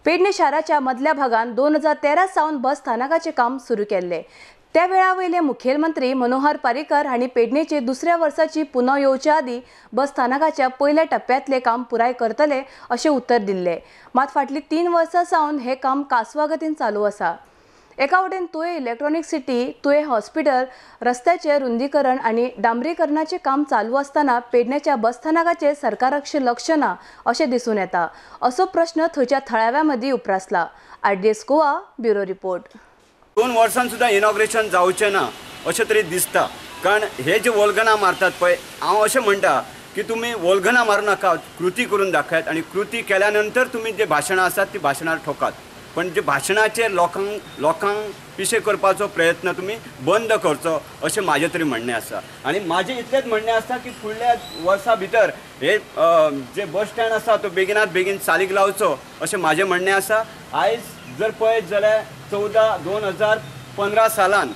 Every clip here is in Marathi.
पेडणे शहराच्या मधल्या भागात 2013 सावन बस स्थानकाचे काम सुरू केले। त्या वेळावयले मुखेलमंत्री मनोहर पर्रीकर हांनी पेडणेचे दुसऱ्या वर्साची पुनः येवच्या आदी बस स्थानकाच्या पहिल्या टप्प्यातले काम पुराय करतले असे उत्तर दिले। मात फाटली 3 वर्सां सावन हे काम कासवागतीन चालू आसा। एका वटेन तुळे इलेक्ट्रॉनिक सिटी, तुळे हॉस्पिटल, रस्त्याचे रुंदीकरण आणि डांबरीकरणाचे काम चालू असताना पेडण्याच्या बस स्थानकाचे सरकाराचे लक्ष ना असे दिसून येता असो प्रश्न थंयच्या थळाव्यामध्ये उप्रासला। RDS Goa bureau report. 2 वर्सां सुद्धा इनॉग्रेशन जावचे ना अशें तरी दिसता, कारण हे जे वल्गना मारतात पळय, हांव अशें म्हणटा की तुम्ही वल्गना मारू नाका, कृती करून दाखयात आणि कृती केल्यानंतर तुम्ही जे भाशणां आसात ती भाशणां ठोकात। पण जे भाशणाचेर लोकांक पिशे करपाचो प्रयत्न तुम्ही बंद करचो अशें म्हाजें तरी म्हणणें आसा। आनी म्हाजें इतलेंच म्हणणें आसा की फुडल्या वर्सा भितर हे जे बस स्टँड आसा तो बेगिनात बेगीन चालीक लावचो अशें म्हाजें म्हणणें आसा। आयज जर पळयत जाल्यार 2015 सालान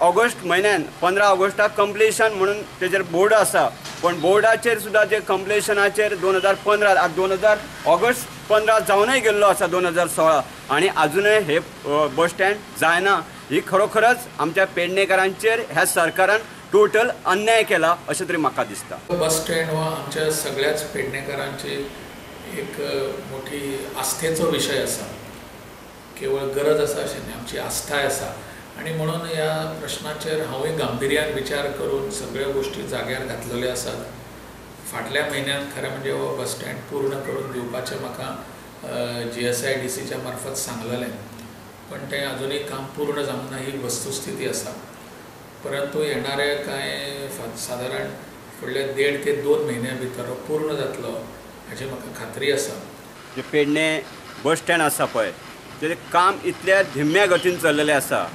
ऑगस्ट म्हयन्यान 15 ऑगस्टाक कंप्लीशन म्हणून तेजेर बोर्ड आसा, पण बोर्डाचेर सुद्धा जे कंप्लीशनाचेर 2015 2000 ऑगस्ट 15 जावनय गेल्लो आसा 2016 आणि अजूनय हे बस स्टँड जायना। ही खरोखरच आमच्या पेडणेकरांचेर ह्या सरकारान टोटल अन्याय केला अशें तरी म्हाका दिसता। बस स्टँड हो आमच्या सगळ्याच पेडणेकरांची एक मोठी आस्थेचो विषय आसा। केवळ गरज आसा अशें न्ही, आमची आस्थाय आसा आणि म्हणून ह्या प्रश्नाचेर हांवूय गांभीर्यान विचार करून सगळ्यो गोष्टी जाग्यार घातलेल्यो आसात। फाटल्या म्हयन्यात खरें म्हणजे हो बस स्टँड पूर्ण करून दिवपाचें म्हाका GSIDCच्या मार्फत सांगलेलें, पण तें अजुनूय काम पूर्ण जावंक ना ही वस्तुस्थिती आसा। परंतु येणारे कांय सादारण फुडले 1.5 ते 2 म्हयन्यां भितर हो पूर्ण जातलो हाची म्हाका खात्री आसा। जे पेडणे बस स्टँड आसा पळय तेजें काम इतल्या धिम्या गतीन चल्लेलें आसा।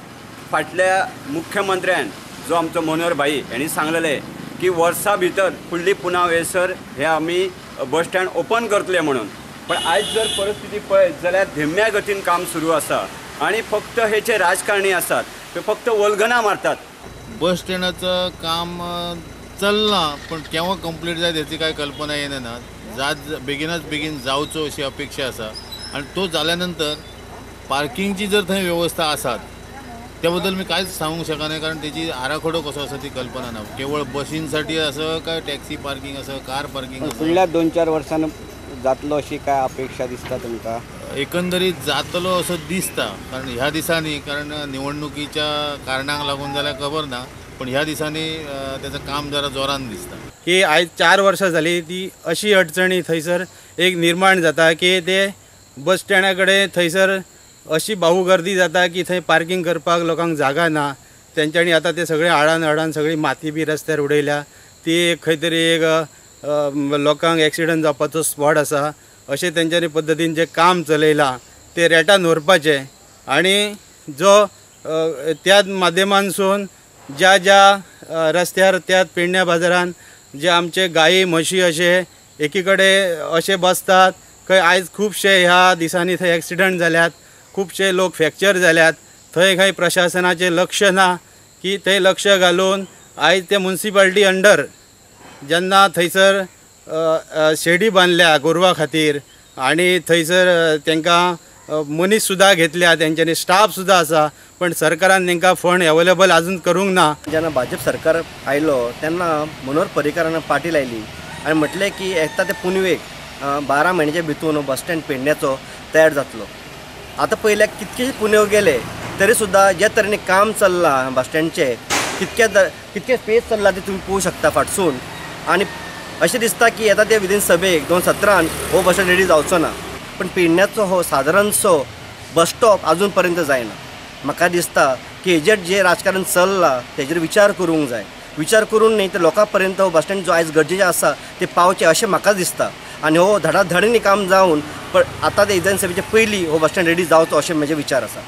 फाटल्या मुख्यमंत्र्यान जो आमचो मनोहर भाई हांणी सांगलेलें की वर्सा भितर फुडली पुनाव येसर हे आमी बस स्टँड ओपन करतले म्हणून, पण आयज जर परिस्थिती पळयत जाल्यार धिम्या गतीन काम सुरू आसा आणि फक्त हे जे राजकारणी आसात ते फक्त वल्गना मारतात। बस स्टँडाचं काम चलना, पण केव्हा कंप्लीट जायत याची काही कल्पना येना। बेगीनाच बेगीन जावचो अशी अपेक्षा आसा आणि तो जाल्यानंतर पार्किंगची जर थंय व्यवस्था आसात त्याबद्दल मी कांयच सांगूंक शकना, कारण त्याची आराखडो कसो आसा ती कल्पना ना। केवळ बसींसाठी असं काय टॅक्सी पार्किंग असं, कार पार्किंग असं फुडल्या 2-4 वर्सांनी जातलो अशी काय अपेक्षा दिसता तुमकां? एकंदरीत जातलो असं दिसता, कारण ह्या दिसांनी, कारण निवडणुकीच्या कारणाक लागून जाल्यार खबर ना, पण ह्या दिसांनी त्याचं काम जरा जोरान दिसता। की आयज 4 वर्सां जाली ती अशी अडचणी थंयसर एक निर्माण जाता की ते बस स्टँडा कडेन थंयसर अशी बाहूगर्दी जाता की थंय पार्किंग करपाक लोकांक जागा ना। तेंच्यांनी आतां ते सगळे हाडान सगळी माती बी रस्त्यार उडयल्या, ती एक खंय तरी एक लोकांक एक्सिडंट जावपाचो स्पॉट आसा अशें तेंच्यांनी पद्दतीन जे काम चलयलां ते रेटान व्हरपाचें आणि जो त्याच माध्यमांसून ज्या रस्त्यार त्याच पेडण्या बाजारान जे आमचे गायी म्हशी अशे एकीकडे अशे बसतात, खंय आयज खूबशे ह्या दिसांनी थंय एक्सिडंट जाल्यात, खूबशे लोक फ्रॅक्चर जाल्यात। थंय खंय प्रशासनाचें लक्ष ना की थंय लक्ष घालून आयज ते म्युनिसिपालिटी अंडर जेन्ना थंयसर शेडी बांदल्या गोरवां खातीर आणि थंयसर तांकां मनीस सुद्धा घेतल्या, तेंच्यांनी स्टाफ सुद्धा आसा, पण सरकारान तांकां फंड अवेलेबल अजून करूंक ना। जेन्ना भाजप सरकार आयलो तेन्ना मनोहर पर्रीकरान पाटी लायली आणि म्हटलें की येता ते पुनवेक 12 म्हयन्याच्या भितून बस स्टँड पेडण्याचो तयार जातलो। आता पयल्याक कितकेशे पुनेव गेले तरी सुद्धा ज्या तरेने काम चल्लां बस स्टँडचे कितके पेस चल्ला ते तुम्ही पळोवंक शकता फाटसून। आणि अशें दिसता की येता ते विदीन सभेक 2017 हो बस स्टँड रेडी जावचो ना, पण पेडण्याचो हो सादारणसो बस स्टॉप अजून पर्यंत जायना। म्हाका दिसता की हेजेर जे राजकारण चल्लां तेजेर विचार करूंक जाय। विचार करून न्ही तर लोकां पर्यंत हो बस स्टँड जो आयज गरजेचें आसा ते पावचे अशें म्हाका दिसता। आणि हो धडाधडीने काम जावन पण आता ते विधानसभेच्या पयलीं हो बस स्टँड रेडी जावचो अशें म्हजे विचार आसा।